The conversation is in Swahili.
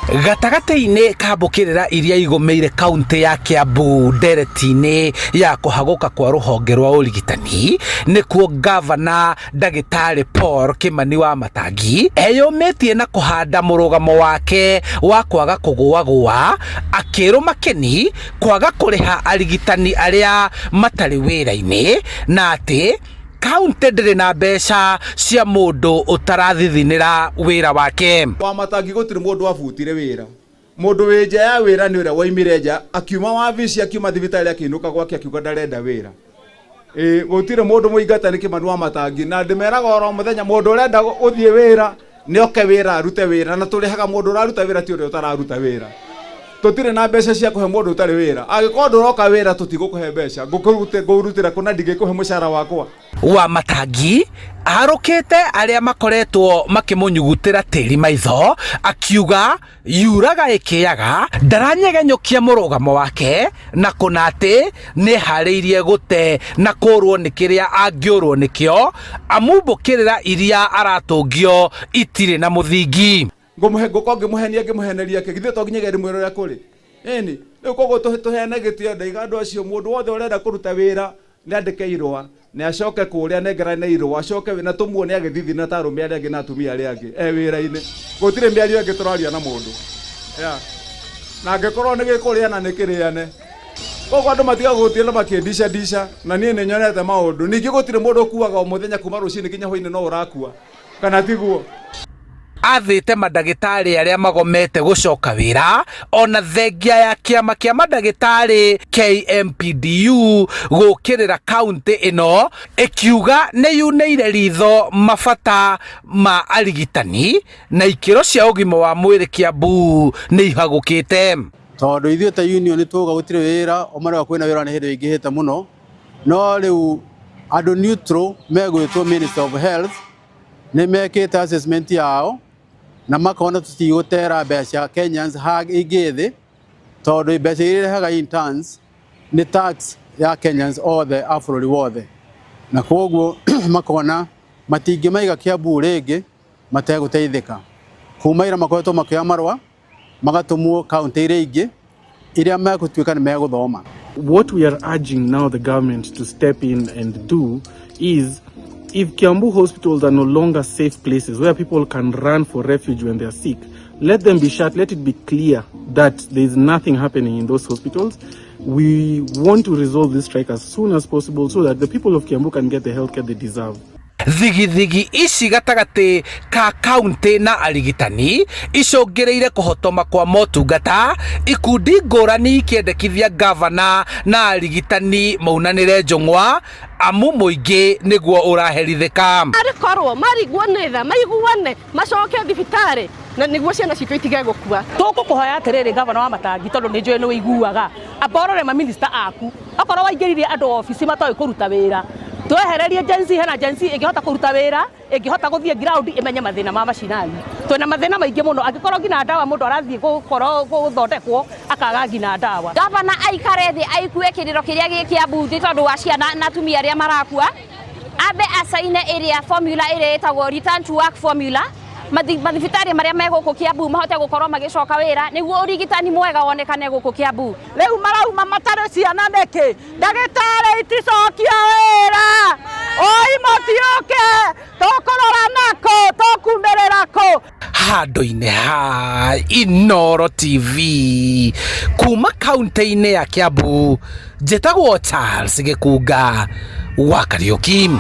Gatagati-inĩ ka mbũkĩrĩra iria igũmĩire kaunti ya Kiambu ndereti-inĩ ya kũhagũka kwa rũhonge rwa ũrigitani nĩkuo Ngabana ndagĩtarĩ Kimani wa Matangi eyũmĩtie na kũhanda mũrũgamo wake wa kwaga kũgũagũa, akĩrwo makeni kwaga kũrĩha arigitani arĩa matarĩ wĩra-inĩ na atĩ kaunti ndĩrĩ na mbeca cia mũndũ ũtarathithinĩra wĩra wake. Wa Matangi gũtirĩ mũndũ wabutire wĩra. Mũndũ wĩ nja ya wĩra nĩ ũrĩa waimire nja akiuma wabici akiuma thibitarĩ akĩinũka gwake akiuga ndarenda wĩra. Gũtirĩ mũndũ mũingatani Kimani wa Matangi na ndĩmeraga oro mũthenya mũndũ ũrenda gũthiĩ wĩra nĩ oke wĩra arute wĩra na tũrĩhaga mũndũ ũraruta wĩra ti ũrĩa ũtararuta wĩra. Tũtirĩ na mbeca cia kũhe mũndũ ũtarĩ wĩra. Angĩkorwo ndũroka wĩra tũtigũkũhe mbeca. Ngũrutĩra kũ na ndigĩkũhe mũcara wakwa. Wa Matangi arũkĩte arĩa makoretwo makĩmũnyugutĩra tĩri maitho, akiuga yuraga ĩkĩaga ndaranyegenyũkia mũrũgamo wake na kũna atĩ nĩ harĩirie gũte na kũrwo nĩ kĩrĩa angĩũrwo nĩkĩo amu mbũkĩrĩra iria aratũngio itirĩ na mũthingi. Ngĩmũhenia ngĩmũheneria kĩ githĩ to nginya ndĩmwĩre ũrĩa kũrĩ. Ĩni rĩu koguo tũheane gĩtĩo ndaiga andũ acio mũndũ wothe ũrenda kũruta wĩra nĩandĩke irũa nĩ acoke kũrĩa nengerane irũa acoke na tũmuone agĩthithina ta arũme arĩa angĩ na atumia arĩa angĩ wĩra-inĩ. Gũtirĩ mĩario ĩngĩ tũraria na mũndũ. Na angĩkorwo nĩ gĩkũrĩa na nĩ kĩrĩane. Koguo andũ matiga gũthiĩ makĩndica na niĩ nĩ nyonete maũndũ. Ningĩ gũtirĩ mũndũ ũkuaga o mũthenya kuma rũcinĩ nginya hwaĩ-inĩ no ũrakua kana tiguo. Athĩte mandagĩtarĩ arĩa magomete gũcoka wĩra ona thengia ya kĩama kĩa mandagĩtarĩ KMPDU gũkĩrĩra kaunti ĩno ĩkiuga nĩ yunĩire ritho mabata ma arigitani na ikĩro cia ũgima wa mwĩrĩ Kiambu nĩ ihagũkĩte. Tondũ ithuĩ ta union tuga gũtirĩ wĩra omarega kwĩna wĩra nĩ hĩndĩ ĩngĩhĩte mũno no rĩu andũ neutral megwĩtwo Minister of Health nĩ mekĩte assessment yao na makona tutigũtera mbeca Kenyans ingĩ thĩ tondũ mbeca iria irehaga interns nĩ tax ya Kenyans othe a bũrũri wothe na koguo makona matingĩmaiga Kiambu rĩngĩ mategũteithĩka. Kuma ira makoretwo makĩoya marũa magatũmwo kaunti iria ingĩ iria megũtuĩka nĩ megũthoma. What we are urging now the government to step in and do is, if Kiambu hospitals are no longer safe places where people can run for refuge when they are sick, let them be shut. Let it be clear that there is nothing happening in those hospitals. We want to resolve this strike as soon as possible so that the people of Kiambu can get the healthcare they deserve. Thigithigi ici gatagatĩ ka kaunti na arigitani icũngĩrĩire kũhotoma kwa motungata, ikundi ngũrani ikĩendekithia Ngabana na arigitani maunanĩre njũng'wa amu mũingĩ nĩguo ũraherithĩka. Arĩkorwo marigwo nĩ tha maiguane macoke thibitarĩ na nĩguo ciana citũ itige gũkua. Tũkũkũhoya atĩrĩrĩ Ngabana wa Matangi tondũ nĩ njũĩ nĩ ũiguaga aborore maminista aku okorwo waingĩririe andũ ofici matoĩ kũruta wĩra twehererie agency hena agency ĩngĩhota kũruta wĩra ĩngĩhota gũthiĩ ground ĩmenye mathĩna ma macinani. Twĩna mathĩna maingĩ mũno angĩkorwo ngina ndawa mũndũ arathiĩ gũthondekwo akaga ngina ndawa. Ngabana aikare thĩ aikue kĩrĩro kĩrĩa gĩ Kiambu thĩ tondũ wa ciana na atumia arĩa marakua ambe acaine ĩrĩa formula ĩrĩa ĩtagwo return to work formula mathibitarĩ marĩa me gũkũ Kiambu mahote gũkorwo magĩcoka wĩra nĩguo ũrigitani mwega wonekane gũkũ Kiambu. Rĩu marauma matarĩ ciana nĩkĩ ndagĩtarĩ iticokia wĩra oi matiũke tũkũrora nako tũkumĩrĩra kũ. Handũ-inĩ ha Inooro TV kuma kaunti-inĩ ya Kiambu njĩtagwo Charles Gĩkunga wa Kariũki.